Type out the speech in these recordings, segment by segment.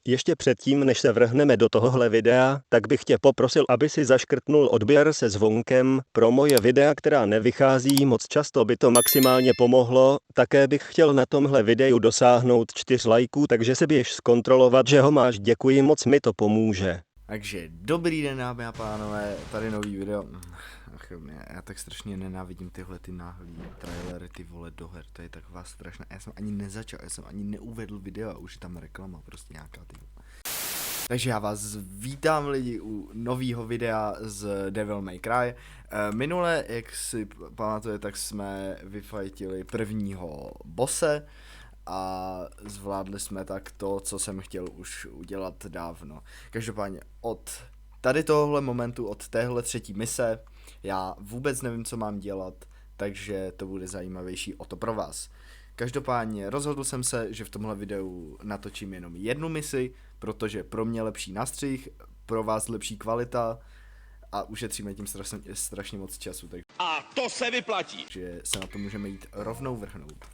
ještě předtím, než se vrhneme do tohohle videa, tak bych tě poprosil, aby si zaškrtnul odběr se zvonkem pro moje videa, která nevychází moc často, by to maximálně pomohlo. Také bych chtěl na tomhle videu dosáhnout 4 lajků, takže se běž zkontrolovat, že ho máš. Děkuji moc, mi to pomůže. Takže dobrý den, dámy a pánové, tady nový video. Ach jo, já tak strašně nenávidím tyhle ty náhlý trailery, ty vole do her, to je taková strašná. Já jsem ani nezačal, já jsem ani neuvedl video a už je tam reklama, prostě nějaká ty. Takže já vás vítám lidi u nového videa z Devil May Cry. Minule, jak si pamatuje, tak jsme vyfajtili prvního bosse a zvládli jsme tak to, co jsem chtěl už udělat dávno. Každopádně od tady tohohle momentu, od téhle třetí mise, já vůbec nevím, co mám dělat, takže to bude zajímavější o to pro vás. Každopádně rozhodl jsem se, že v tomhle videu natočím jenom jednu misi, protože pro mě lepší nástřih, pro vás lepší kvalita a ušetříme tím strašně moc času. A to se vyplatí! Takže se na to můžeme jít rovnou vrhnout.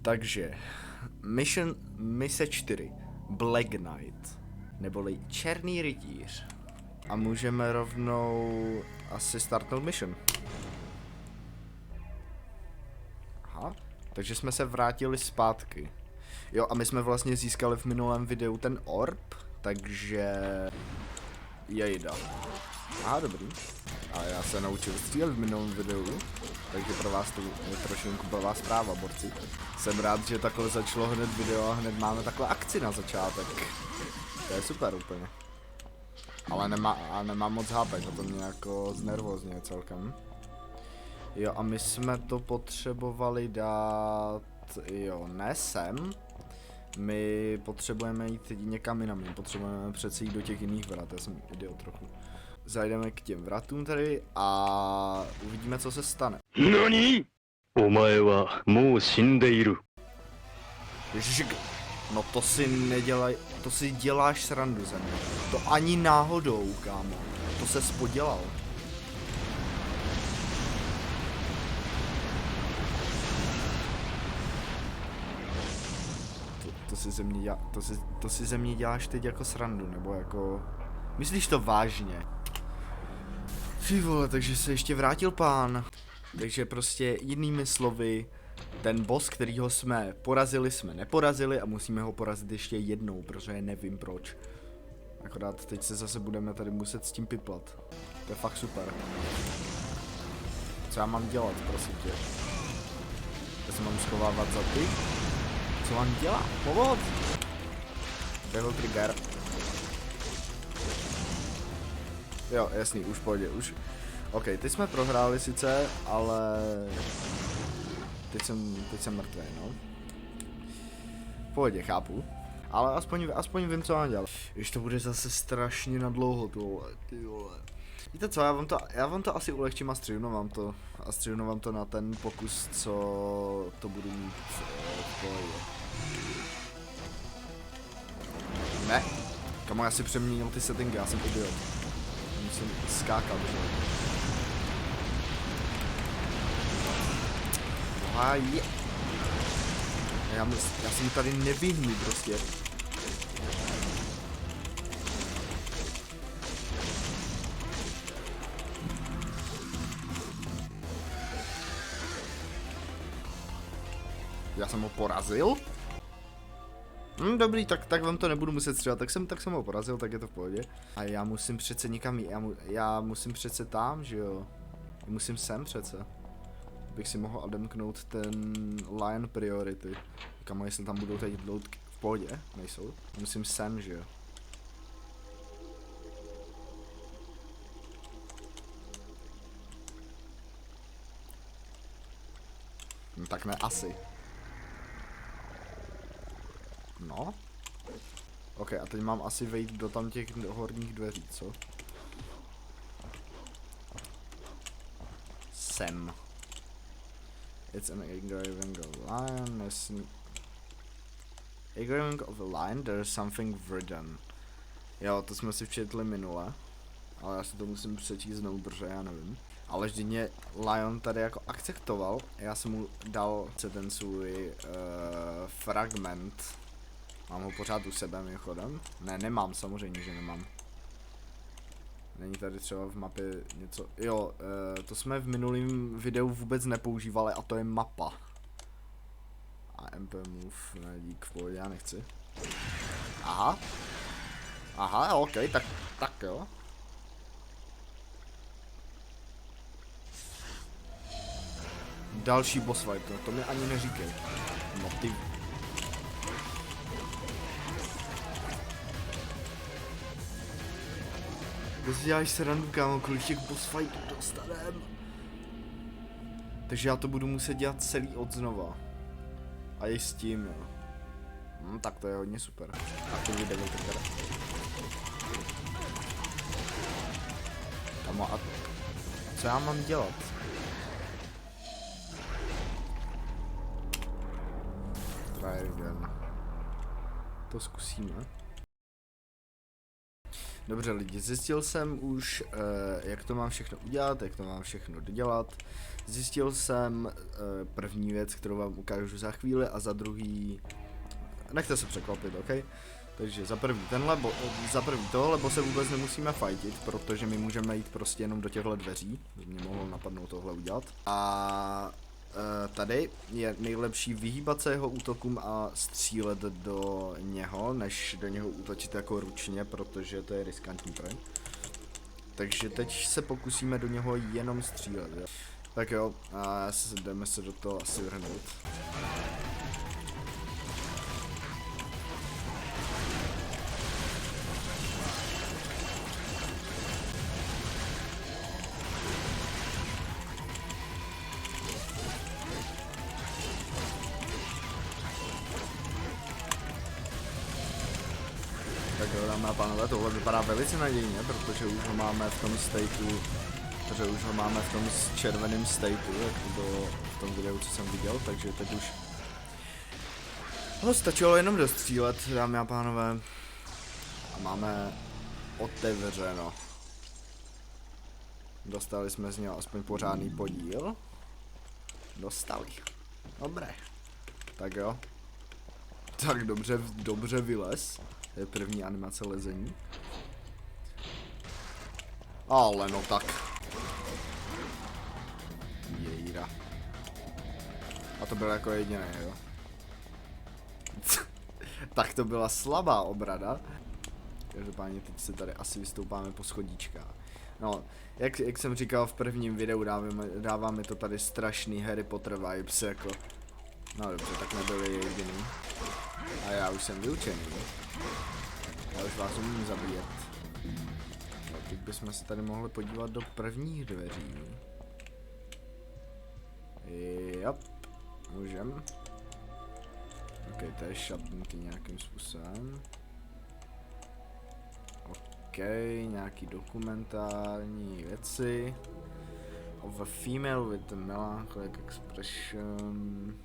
Takže mise 4 Black Knight, neboli Černý rytíř. A můžeme rovnou asi startnout mission. Aha, takže jsme se vrátili zpátky. Jo, a my jsme vlastně získali v minulém videu ten orb, takže jejda. Aha, dobrý. A já se naučil střílet v minulém videu, takže pro vás to je trošinku blbá zpráva, borci. Jsem rád, že takhle začalo hned video a hned máme takhle akci na začátek. To je super úplně. Ale nemám moc hápek, to mě jako znervozňuje celkem. Jo, a my jsme to potřebovali dát, jo, ne sem. My potřebujeme jít někam jinam, my potřebujeme přece jít do těch jiných vrat, já jsem idiot trochu. Zajdeme k těm vratům tady a uvidíme, co se stane. NANI?! Omae wa mou shindeiru. No to si nedělaj, to si děláš srandu ze mě. To ani náhodou, kámo. To ses podělal. To si ze mě děláš teď jako srandu, nebo jako... Myslíš to vážně? Ty vole, takže se ještě vrátil pán. Takže prostě jinými slovy, ten boss, kterýho jsme neporazili a musíme ho porazit ještě jednou, protože nevím proč. Akorát teď se zase budeme tady muset s tím piplat. To je fakt super. Co já mám dělat, prosím tě? Já se mám schovávat za ty? Co mám dělat? Pomoc! Devil trigger. Jo, jasný, už pojde, už. OK, teď jsme prohráli sice, ale... Teď jsem mrtvý, no. V pohodě, chápu. Ale aspoň vím, co mám dělat. Když to bude zase strašně nadlouho, ty vole. Víte co, já vám to asi ulehčím a střihnu vám to na ten pokus, co to budu mít v pohodě. Ne, kamo, já si přeměnil ty settingy, já jsem idiot. Musím skákat, že? A je. Já jsem tady nevyhnu prostě. Já jsem ho porazil? Dobrý, tak vám to nebudu muset střílet, tak jsem ho porazil, tak je to v pohodě. A já musím přece někam, já musím přece tam, že jo? Musím sem přece. Bych si mohl ademknout ten Lion Priority. Kamo, jestli tam budou teď loadky v pohodě, nejsou. Musím sem, že jo? No tak ne, asi. No. OK, a teď mám asi vejít do tam těch horních dveří, co? Sem. It's an engraving of a lion. Engraving of a lion, there's something written. Jo, to jsme si včetli minule. Ale já si to musím přečíst znovu, protože já nevím. Ale vždy mě Lion tady jako akceptoval. Já jsem mu dal ten svůj fragment. Mám ho pořád u sebe mimochodem. Ne, nemám, samozřejmě, že nemám. Není tady třeba v mapě něco. Jo, to jsme v minulém videu vůbec nepoužívali a to je mapa. A MP move, ne, dík, v pohodě, já nechci. Aha. Aha, ok, tak jo. Další boss fight, to mi ani neříkej. No ty. Ty si děláš srandu, kámo, kolik těch boss fightů dostanem. Takže já to budu muset dělat celý od znova. A i s tím, jo. Tak to je hodně super. A to vyjde teda. A co já mám dělat? Try again. To zkusíme. Dobře lidi, zjistil jsem už, jak to mám všechno udělat, jak to mám všechno dodělat. Zjistil jsem první věc, kterou vám ukážu za chvíli, a za druhý... Nechte se překvapit, ok? Takže za první tohle bo se vůbec nemusíme fightit, protože my můžeme jít prostě jenom do těchto dveří. Mě mohlo napadnout tohle udělat. A tady je nejlepší vyhýbat se jeho útokům a střílet do něho, než do něho útočit jako ručně, protože to je riskantní projekt. Takže teď se pokusíme do něho jenom střílet, jo. Tak jo, a jdeme se do toho asi vrhnout. Tak jo, dámy a pánové, tohle vypadá velice nadějně, protože už ho máme v tom stateu, červeném stateu, jak to bylo v tom videu, co jsem viděl, takže teď už ho stačilo jenom dostřílet, dámy a pánové. A máme otevřeno. Dostali jsme z něho aspoň pořádný podíl. Dostali. Dobré. Tak jo. Tak dobře vylez. To je první animace lezení. Ale no tak. Jejda. A to bylo jako jediné, jo. Tak to byla slabá obrada. Každopádně teď se tady asi vystoupáme po schodíčkách. No, jak jsem říkal v prvním videu, dává mi to tady strašný Harry Potter vibes, jako. No dobře, tak nebyli jediný. A já už jsem vyučený. Já už vás umím zabíjet. No, teď bychom se tady mohli podívat do prvních dveří. Jop, můžem. Ok, to je šapnutý nějakým způsobem. Ok, nějaký dokumentární věci. Of a female with a melancholic expression.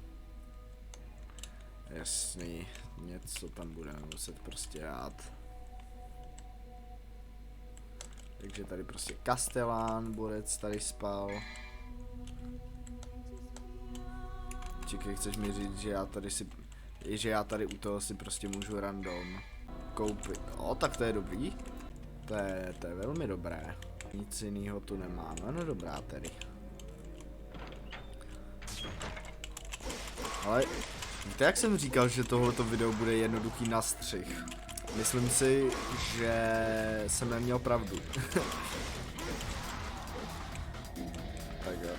Jasný, něco tam budeme muset prostě dát. Takže tady prostě Kastelán, Borec tady spal. Čekaj, chceš mi říct, že já tady u toho si prostě můžu random koupit. O, tak to je dobrý. To je velmi dobré. Nic jiného tu nemáme, no dobrá tedy. Ale víte, jak jsem říkal, že tohleto video bude jednoduchý na střih? Myslím si, že jsem neměl pravdu. Tak jo,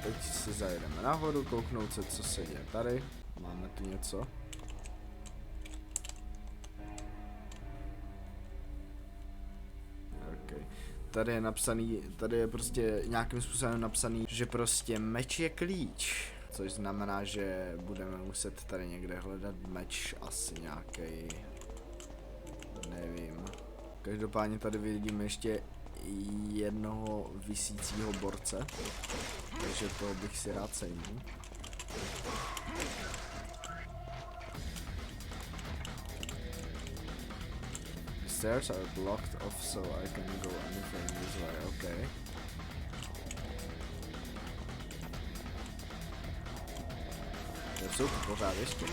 teď si zajedeme nahoru, kouknout se, co se děje tady. Máme tu něco. Okay. Tady je napsaný, tady je prostě nějakým způsobem napsaný, že prostě meč je klíč. Což znamená, že budeme muset tady někde hledat meč, asi nějaký, nevím. Každopádně tady vidíme ještě jednoho visícího borce, takže toho bych si rád sejmul. The stairs are blocked off, so I can go anything this way, okay. Jsou tu pořád ještě.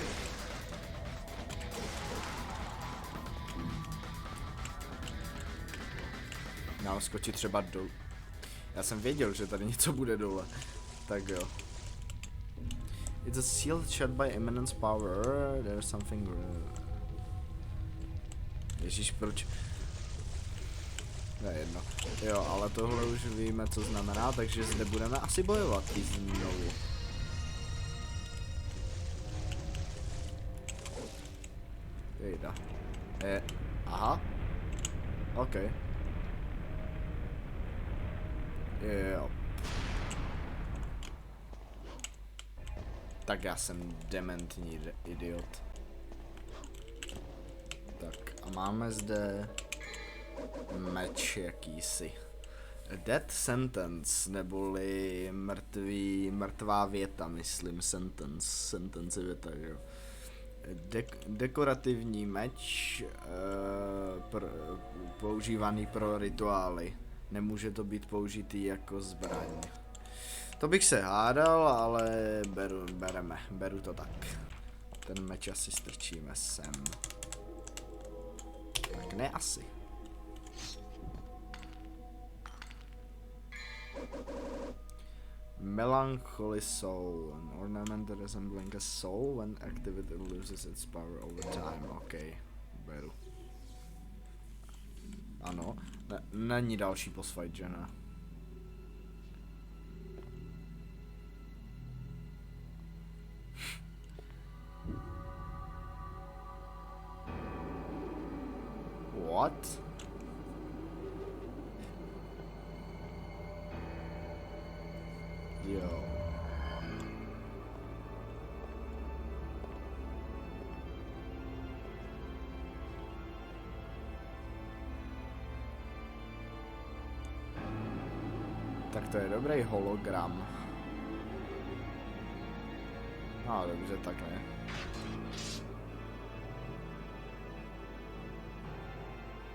Mám skočit třeba dolů. Já jsem věděl, že tady něco bude dole. Tak jo. It's a shield shot by immense power. There's something. Ježíš, proč? Ne, jedno. Jo, ale tohle už víme, co znamená, takže zde budeme asi bojovat znovu. Jejda. Aha. OK. Jo. Tak já jsem dementní idiot. Tak a máme zde meč jakýsi. Death sentence, neboli mrtvá věta, myslím, sentence věta, jo. Dekorativní meč, používaný pro rituály. Nemůže to být použitý jako zbraň. To bych se hádal, ale beru to tak. Ten meč asi strčíme sem. Tak ne asi. Melancholy soul, an ornament resembling a soul when activated loses its power over time. OK, beru. Ano, není další boss fight, že ne? What? Jo. Tak to je dobrý hologram. Dobře, tak ne.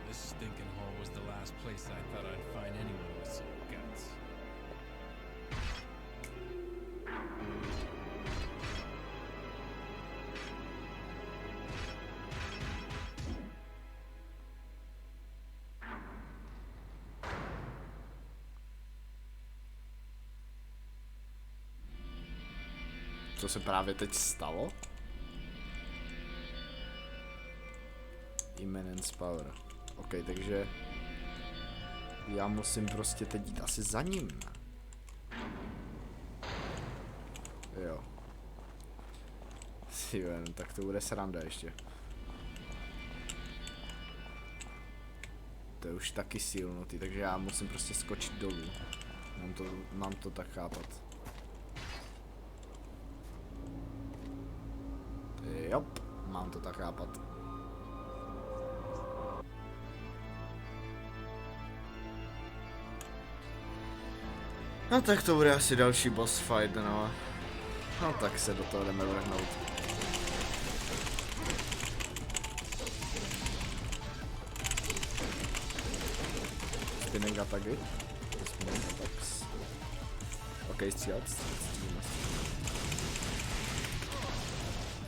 This stinking hole was the last place I thought I'd find anyone with some guts. Co se právě teď stalo? Immense power. OK, takže já musím prostě teď jít asi za ním. Jo. Tak to bude sranda ještě. To je už taky silnutý, takže já musím prostě skočit dolů. Mám to tak chápat. Jop, mám to tak chápat. No tak to bude asi další boss fight, no. No tak se do toho jdeme vrhnout. Spinning attacky. Spinning attacks. OK, střílet.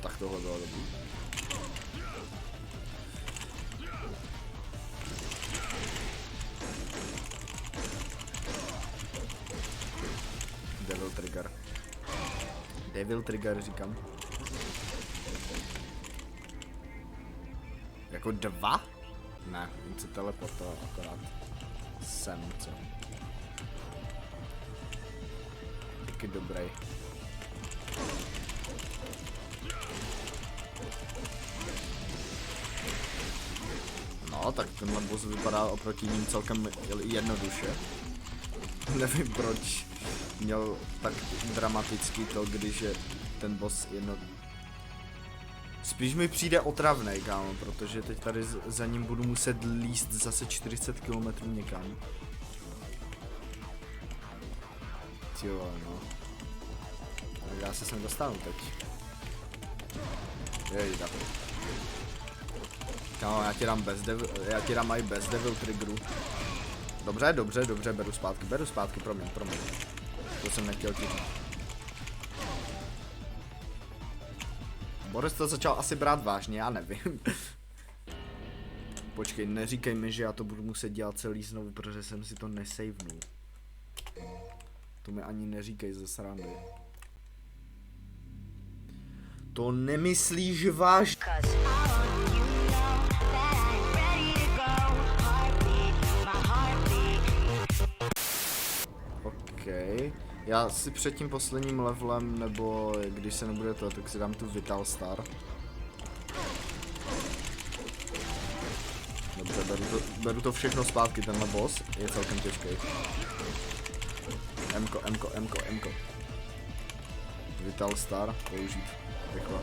Tak tohle bylo dobrý. Devil trigger. Devil trigger říkám. Jako 2? Ne, on se teleportoval akorát sem, co? Taky dobrý. No, tak tenhle boss vypadá oproti ním celkem jednoduše. Nevím proč měl tak dramatický to, když je ten boss Spíš mi přijde otravnej, kámo, protože teď tady za ním budu muset líst zase 40 km někam. Jo, no. Tak já se sem dostanu teď. Jejda. Kámo, já ti dám i bez devil triggeru. Dobře, beru zpátky, promiň. To jsem nechtěl ti říct. Boris to začal asi brát vážně, já nevím. Počkej, neříkej mi, že já to budu muset dělat celý znovu, protože jsem si to nesavenul. To mi ani neříkej ze srandy. To nemyslíš vážně? Okay. Já si před tím posledním levelem, nebo když se nebude to, tak si dám tu Vital Star. Dobře, beru to všechno zpátky, tenhle boss je celkem těžký. Mko. Vital Star, použít. Rychle.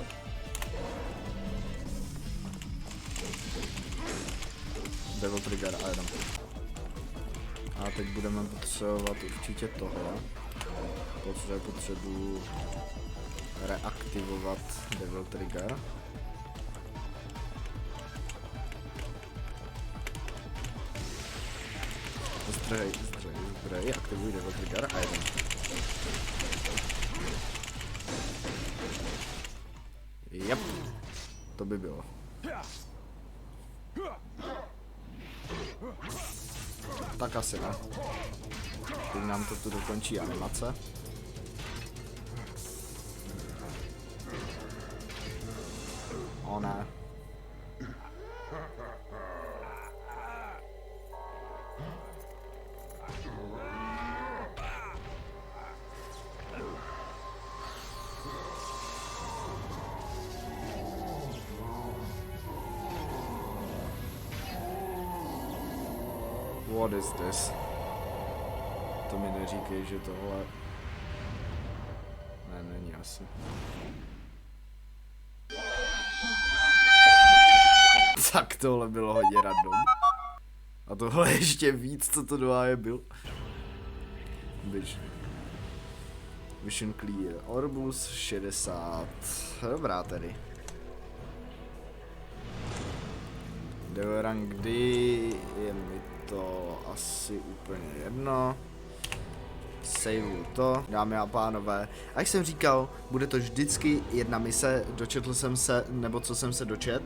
Devil Trigger a jedem. A teď budeme potřebovat určitě tohle. Protože potřebuji reaktivovat Devil Trigger. Zdrej, aktivuj Devil Trigger a jeden. Jep, to by bylo. Tak asi ne. Teď nám to tu dokončí animace. O ne. What is this? To mi neříkej, že tohle... Ne, není asi. Tak tohle bylo hodně random. A tohle ještě víc, co to doháje byl. Vision Clear. Orbus 60. Dobrá tedy. Devil Rank D, je mi to asi úplně jedno. Saveu to, dámy a pánové. A jak jsem říkal, bude to vždycky jedna mise, dočetl jsem se, nebo co jsem se dočet.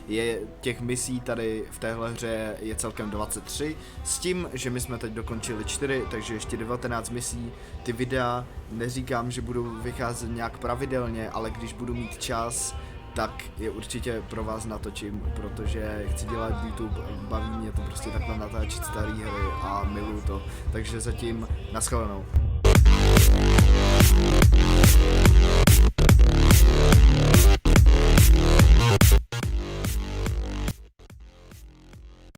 Je těch misí tady v téhle hře je celkem 23, s tím, že my jsme teď dokončili 4, takže ještě 19 misí. Ty videa neříkám, že budou vycházet nějak pravidelně, ale když budu mít čas, tak je určitě pro vás natočím, protože chci dělat YouTube, baví mě to prostě takhle natáčet staré hry a miluju to, takže zatím naschledanou.